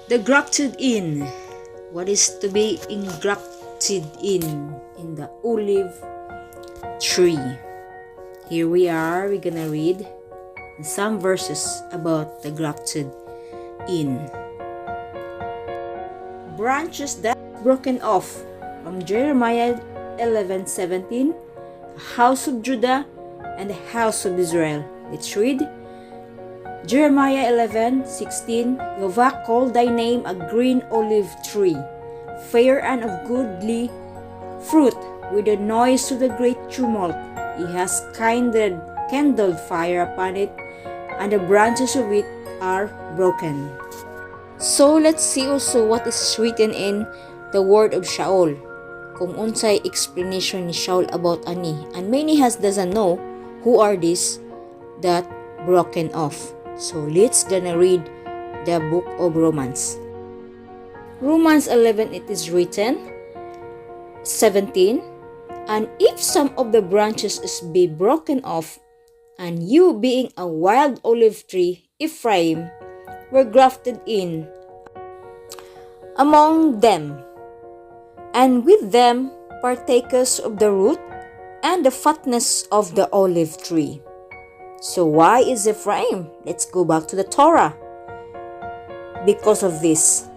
The grafted in. What is to be engrafted in the olive tree? Here we are. We're gonna read some verses about the grafted in. Branches that broken off from Jeremiah 11:17, house of Judah and the house of Israel. Let's read. Jeremiah 11:16, Jehovah called thy name a green olive tree, fair and of goodly fruit, with the noise of the great tumult. He has kindled fire upon it, and the branches of it are broken. So let's see also what is written in the word of Shaul. Kung unsay explanation ni Shaul about ani, and many doesn't know who are these that broken off. So let's gonna read the book of Romans. Romans 11, it is written 17, and if some of the branches is be broken off, and you being a wild olive tree, Ephraim, were grafted in among them, and with them partakers of the root and the fatness of the olive tree. So why is Ephraim? Let's go back to the Torah. Because of this.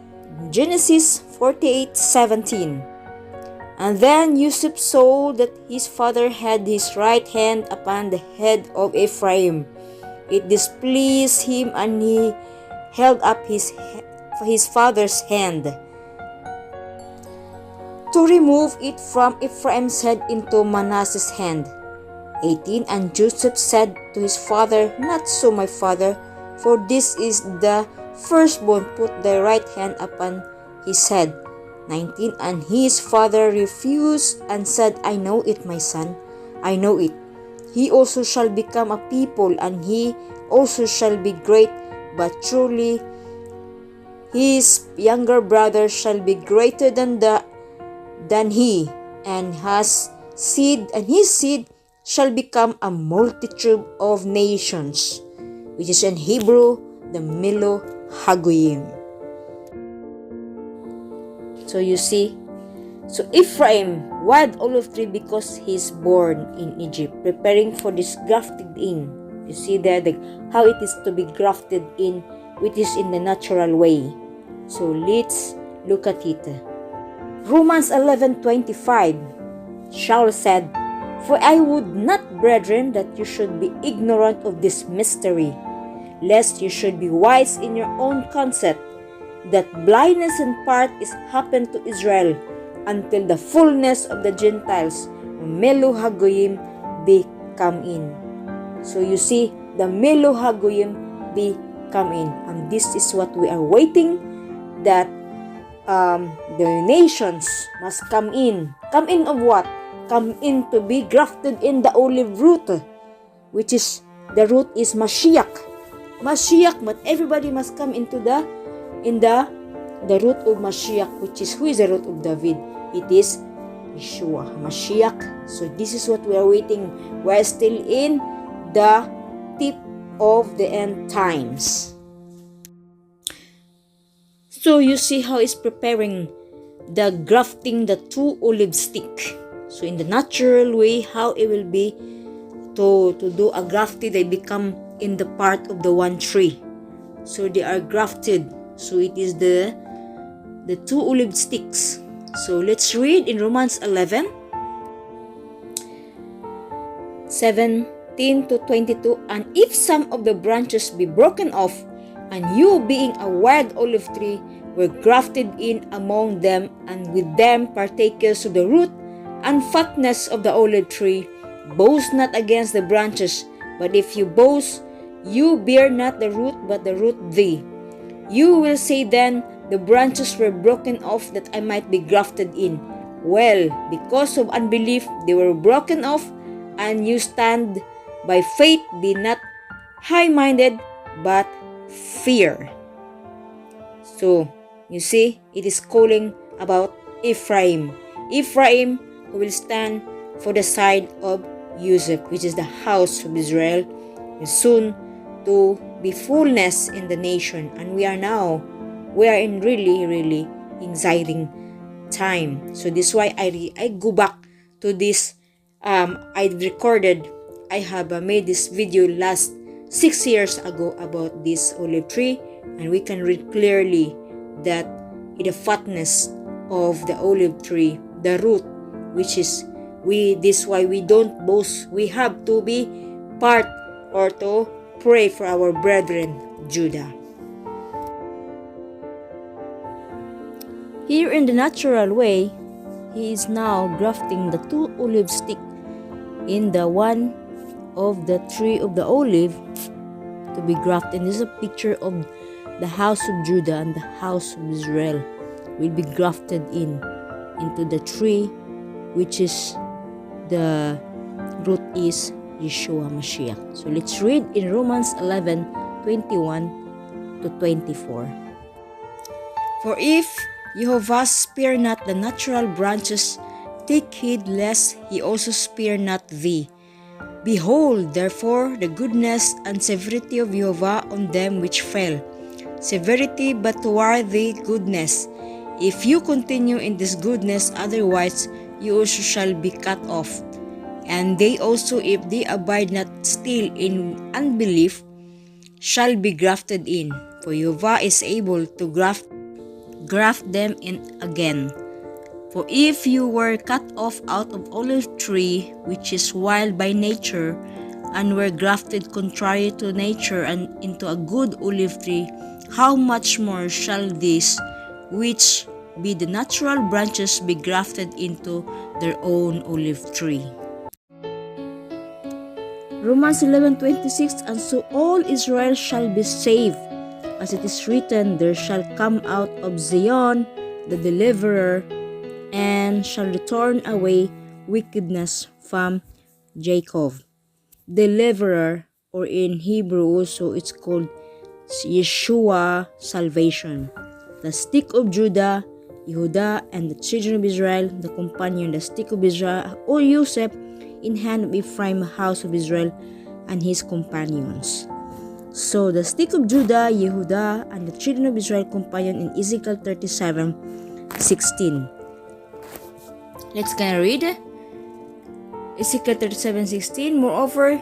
Genesis 48:17. And then Joseph saw that his father had his right hand upon the head of Ephraim. It displeased him, and he held up his father's hand to remove it from Ephraim's head into Manasseh's hand. 18. And Joseph said to his father, Not so, my father, for this is the firstborn. Put thy right hand upon his head. 19. And his father refused and said, I know it, my son, I know it. He also shall become a people, and he also shall be great, but truly his younger brother shall be greater than he, and his seed shall become a multitude of nations, which is in Hebrew, the Milo Hagoyim. So you see, so Ephraim, wild olive tree, because he's born in Egypt, preparing for this grafted in. You see there how it is to be grafted in, which is in the natural way. So let's look at it. Romans 11:25, Shaul said, For I would not, brethren, that you should be ignorant of this mystery, lest you should be wise in your own concept, that blindness in part is happened to Israel, until the fullness of the Gentiles, Melo Hagoyim, be come in. So you see, the Melo Hagoyim be come in. And this is what we are waiting, that the nations must come in. Come in of what? Come in to be grafted in the olive root, which is, the root is Mashiach. Mashiach, but everybody must come into the root of Mashiach, which is, who is the root of David? It is Yeshua, Mashiach. So this is what we are waiting. We are still in the tip of the end times. So you see how it's preparing the grafting the two olive stick. So in the natural way, how it will be to do a grafted, they become in the part of the one tree. So they are grafted. So it is the two olive sticks. So let's read in Romans 11, 17 to 22. And if some of the branches be broken off, and you being a wild olive tree were grafted in among them, and with them partakers of the root and fatness of the olive tree, boast not against the branches, but if you boast, you bear not the root, but the root thee. You will say then, the branches were broken off that I might be grafted in. Well, because of unbelief they were broken off, and you stand by faith. Be not high-minded, but fear. So, you see, it is calling about Ephraim. Ephraim, who will stand for the side of Joseph, which is the house of Israel, is soon to be fullness in the nation. And we are now we are in really exciting time. So this is why I go back to this. I recorded, I have made this video last 6 years ago about this olive tree, and we can read clearly that the fatness of the olive tree, the root, which is this why we don't boast. We have to be part or to pray for our brethren Judah. Here in the natural way, he is now grafting the 2 olive sticks in the one of the tree of the olive to be grafted. This is a picture of the house of Judah and the house of Israel will be grafted into the tree, which is the root is Yeshua Mashiach. So let's read in Romans 11:21 to 24. For if Jehovah spare not the natural branches, take heed lest he also spare not thee. Behold, therefore, the goodness and severity of Jehovah on them which fell. Severity, but toward thee goodness. If you continue in this goodness, otherwise you also shall be cut off. And they also, if they abide not still in unbelief, shall be grafted in. For Jehovah is able to graft them in again. For if you were cut off out of olive tree, which is wild by nature, and were grafted contrary to nature and into a good olive tree, how much more shall these, which be the natural branches, be grafted into their own olive tree? Romans 11:26, and so all Israel shall be saved, as it is written, there shall come out of Zion the deliverer, and shall return away wickedness from Jacob. Deliverer, or in Hebrew also it's called Yeshua, salvation. The stick of Judah, Yehudah, and the children of Israel, the companion, the stick of Israel, O Joseph, in hand of Ephraim, house of Israel, and his companions. So the stick of Judah, Yehudah, and the children of Israel, companion in Ezekiel 37:16. Let's read Ezekiel 37:16. Moreover,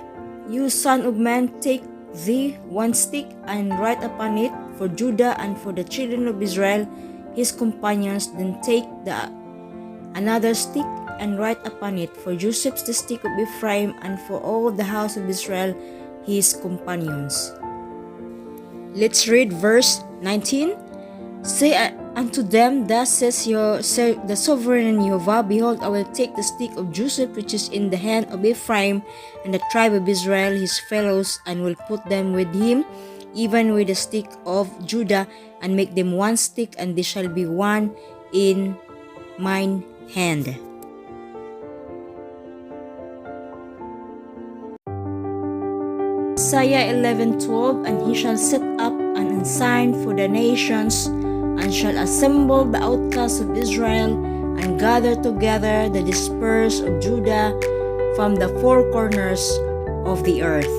you son of man, take thee one stick and write upon it for Judah and for the children of Israel, his companions. Then take another stick and write upon it for Joseph the stick of Ephraim, and for all the house of Israel, his companions. Let's read verse 19. Say unto them, thus says the sovereign Jehovah, behold, I will take the stick of Joseph, which is in the hand of Ephraim, and the tribe of Israel, his fellows, and will put them with him, even with the stick of Judah, and make them one stick, and they shall be one in mine hand. Isaiah 11:12, and he shall set up an ensign for the nations, and shall assemble the outcasts of Israel, and gather together the dispersed of Judah from the four corners of the earth.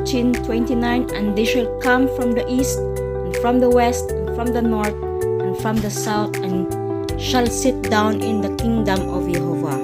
29, and they shall come from the east, and from the west, and from the north, and from the south, and shall sit down in the kingdom of Jehovah.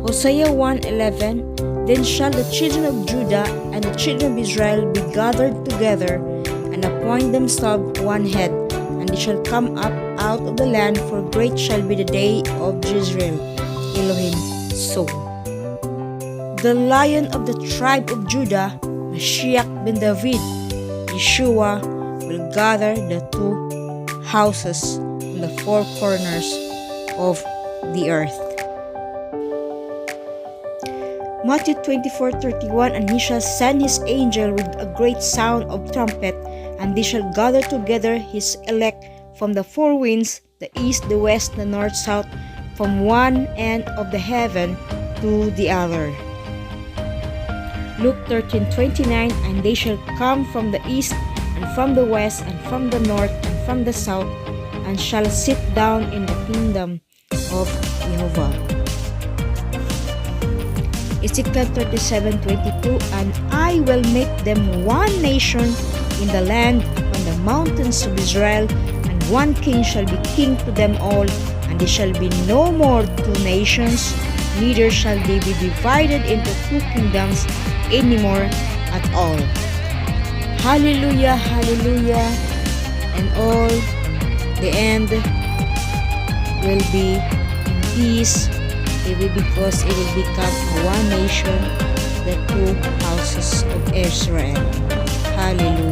Hosea 1:11, then shall the children of Judah and the children of Israel be gathered together, and appoint themselves one head, and they shall come up out of the land, for great shall be the day of Jezreel. Elohim so. The Lion of the tribe of Judah, Mashiach ben David, Yeshua, will gather the two houses from the four corners of the earth. Matthew 24:31, and he shall send his angel with a great sound of trumpet, and they shall gather together his elect from the four winds, the east, the west, the north, south, from one end of the heaven to the other. Luke 13:29, and they shall come from the east and from the west and from the north and from the south, and shall sit down in the kingdom of Jehovah. Ezekiel 37:22, and I will make them one nation in the land upon the mountains of Israel, and one king shall be king to them all, and there shall be no more two nations, neither shall they be divided into two kingdoms anymore at all. Hallelujah, hallelujah. And all the end will be in peace, because it will become one nation, the two houses of Israel. Hallelujah.